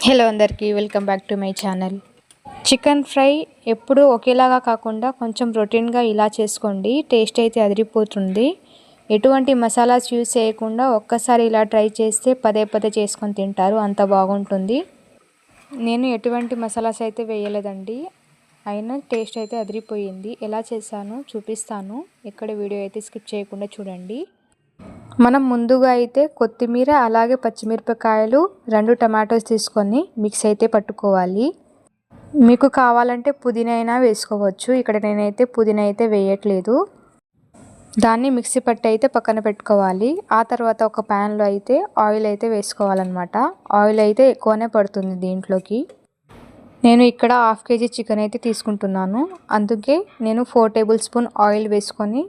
Hello అందరికీ welcome back to my channel. Chicken fry ఎప్పుడూ ఒకేలాగా కాకుండా కొంచెం రొటీన్గా ఇలా చేసుకోండి. టేస్ట్ అయితే అదిరిపోతుంది. ఎటువంటి మసాలాస్ యూజ్ చేయకుండా ఒక్కసారి ఇలా ట్రై చేస్తే పదే పదే చేసుకొని తింటారు, అంత బాగుంటుంది. నేను ఎటువంటి మసాలాస్ అయితే వేయలేదండి, అయినా టేస్ట్ అయితే అదిరిపోయింది. ఎలా చేశానో చూపిస్తాను, ఎక్కడ వీడియో అయితే స్కిప్ చేయకుండా చూడండి. మనం ముందుగా అయితే కొత్తిమీర అలాగే పచ్చిమిరపకాయలు 2 టమాటోస్ తీసుకొని మిక్స్ అయితే పట్టుకోవాలి. మీకు కావాలంటే పుదీనా అయినా వేసుకోవచ్చు. ఇక్కడ నేనైతే పుదీనా అయితే వేయట్లేదు. దాన్ని మిక్సీ పట్టి అయితే పక్కన పెట్టుకోవాలి. ఆ తర్వాత ఒక ప్యాన్లో అయితే ఆయిల్ అయితే వేసుకోవాలన్నమాట. ఆయిల్ అయితే ఎక్కువనే పడుతుంది దీంట్లోకి. నేను ఇక్కడ 1/2 kg చికెన్ అయితే తీసుకుంటున్నాను. అందుకే నేను 4 టేబుల్ స్పూన్ ఆయిల్ వేసుకొని,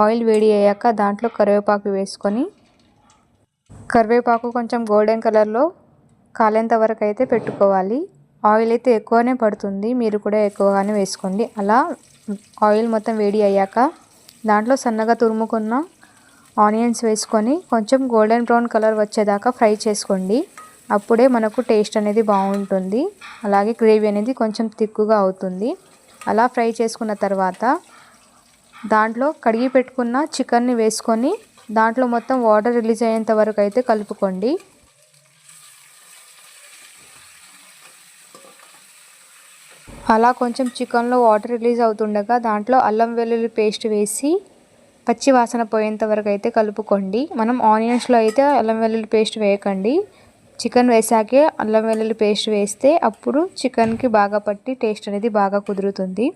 ఆయిల్ వేడి అయ్యాక దాంట్లో కరివేపాకు వేసుకొని, కరివేపాకు కొంచెం గోల్డెన్ కలర్లో కాలేంత వరకు అయితే పెట్టుకోవాలి. ఆయిల్ అయితే ఎక్కువనే పడుతుంది, మీరు కూడా ఎక్కువగానే వేసుకోండి. అలా ఆయిల్ మొత్తం వేడి అయ్యాక దాంట్లో సన్నగా తురుముకున్న ఆనియన్స్ వేసుకొని కొంచెం గోల్డెన్ బ్రౌన్ కలర్ వచ్చేదాకా ఫ్రై చేసుకోండి. అప్పుడే మనకు టేస్ట్ అనేది బాగుంటుంది, అలాగే గ్రేవీ అనేది కొంచెం తిక్కుగా అవుతుంది. అలా ఫ్రై చేసుకున్న తర్వాత దాంట్లో కడిగి పెట్టుకున్న చికెన్ని వేసుకొని దాంట్లో మొత్తం వాటర్ రిలీజ్ అయ్యేంత వరకు అయితే కలుపుకోండి. అలా కొంచెం చికెన్లో వాటర్ రిలీజ్ అవుతుండగా దాంట్లో అల్లం వెల్లుల్లి పేస్ట్ వేసి పచ్చి వాసన పోయేంత వరకు అయితే కలుపుకోండి. మనం ఆనియన్స్లో అయితే అల్లం వెల్లుల్లి పేస్ట్ వేయకండి, చికెన్ వేసాకే అల్లం వెల్లుల్లి పేస్ట్ వేస్తే అప్పుడు చికెన్కి బాగా పట్టి టేస్ట్ అనేది బాగా కుదురుతుంది.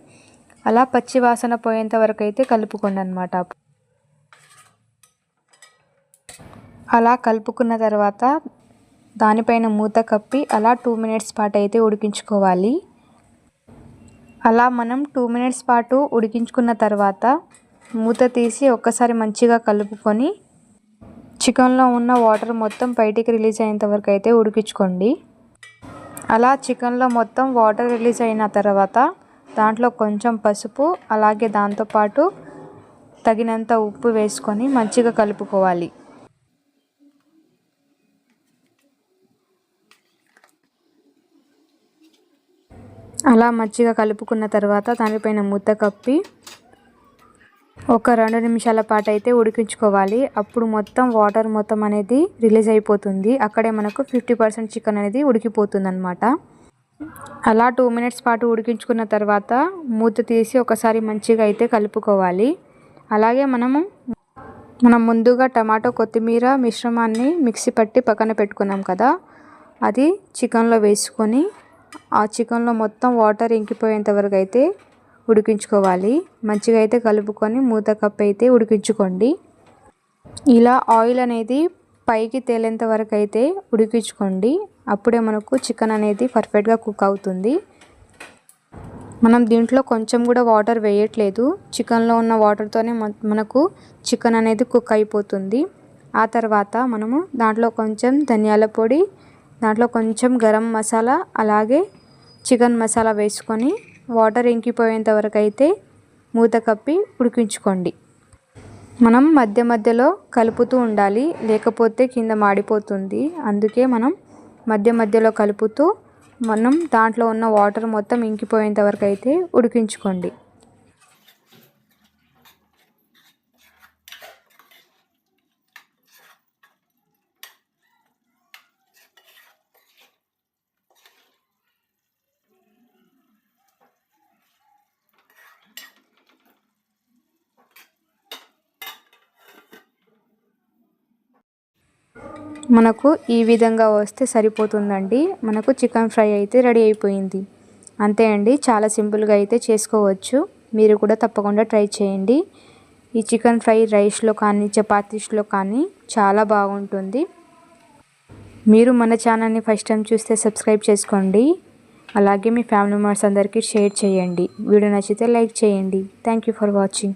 అలా పచ్చి వాసన పోయేంత వరకు అయితే కలుపుకోండి అన్నమాట. అలా కలుపుకున్న తర్వాత దానిపైన మూత కప్పి అలా 2 minutes పాటు అయితే ఉడికించుకోవాలి. అలా మనం 2 minutes పాటు ఉడికించుకున్న తర్వాత మూత తీసి ఒక్కసారి మంచిగా కలుపుకొని చికెన్లో ఉన్న వాటర్ మొత్తం బయటికి రిలీజ్ అయ్యేంత వరకు అయితే ఉడికించుకోండి. అలా చికెన్లో మొత్తం వాటర్ రిలీజ్ అయిన తర్వాత దాంట్లో కొంచెం పసుపు అలాగే దాంతోపాటు తగినంత ఉప్పు వేసుకొని మంచిగా కలుపుకోవాలి. అలా మంచిగా కలుపుకున్న తర్వాత దానిపైన మూత కప్పి ఒక 2 నిమిషాల పాటు అయితే ఉడికించుకోవాలి. అప్పుడు మొత్తం వాటర్ మొత్తం అనేది రిలీజ్ అయిపోతుంది. అక్కడే మనకు 50% చికెన్ అనేది ఉడికిపోతుంది అన్నమాట. అలా 2 minutes పాటు ఉడికించుకున్న తర్వాత మూత తీసి ఒకసారి మంచిగా అయితే కలుపుకోవాలి. అలాగే మనం ముందుగా టమాటో కొత్తిమీర మిశ్రమాన్ని మిక్సీ పట్టి పక్కన పెట్టుకున్నాం కదా, అది చికెన్లో వేసుకొని ఆ చికెన్లో మొత్తం వాటర్ ఇంకిపోయేంత వరకు అయితే ఉడికించుకోవాలి. మంచిగా అయితే కలుపుకొని మూత కప్పి అయితే ఉడికించుకోండి. ఇలా ఆయిల్ అనేది పైకి తేలేంత వరకు అయితే ఉడికించుకోండి. అప్పుడే మనకు చికెన్ అనేది పర్ఫెక్ట్గా కుక్ అవుతుంది. మనం దీంట్లో కొంచెం కూడా వాటర్ వేయట్లేదు, చికెన్లో ఉన్న వాటర్తోనే మనకు చికెన్ అనేది కుక్ అయిపోతుంది. ఆ తర్వాత మనము దాంట్లో కొంచెం ధనియాల పొడి, దాంట్లో కొంచెం గరం మసాలా అలాగే చికెన్ మసాలా వేసుకొని వాటర్ ఇంకిపోయేంత వరకు అయితే మూత కప్పి ఉడికించుకోండి. మనం మధ్య మధ్యలో కలుపుతూ ఉండాలి, లేకపోతే కింద మాడిపోతుంది. అందుకే మనం మధ్య మధ్యలో కలుపుతూ మనం దాంట్లో ఉన్న వాటర్ మొత్తం ఇంకిపోయేంత వరకు అయితే ఉడికించుకోండి. మనకు ఈ విధంగా వస్తే సరిపోతుందండి. మనకు చికెన్ ఫ్రై అయితే రెడీ అయిపోయింది. అంతే అండి, చాలా సింపుల్గా అయితే చేసుకోవచ్చు. మీరు కూడా తప్పకుండా ట్రై చేయండి. ఈ చికెన్ ఫ్రై రైస్లో కానీ చపాతీస్లో కానీ చాలా బాగుంటుంది. మీరు మన ఛానల్ని ఫస్ట్ టైం చూస్తే సబ్స్క్రైబ్ చేసుకోండి. అలాగే మీ ఫ్యామిలీ మెంబర్స్ అందరికీ షేర్ చేయండి. వీడియో నచ్చితే లైక్ చేయండి. Thank you for watching.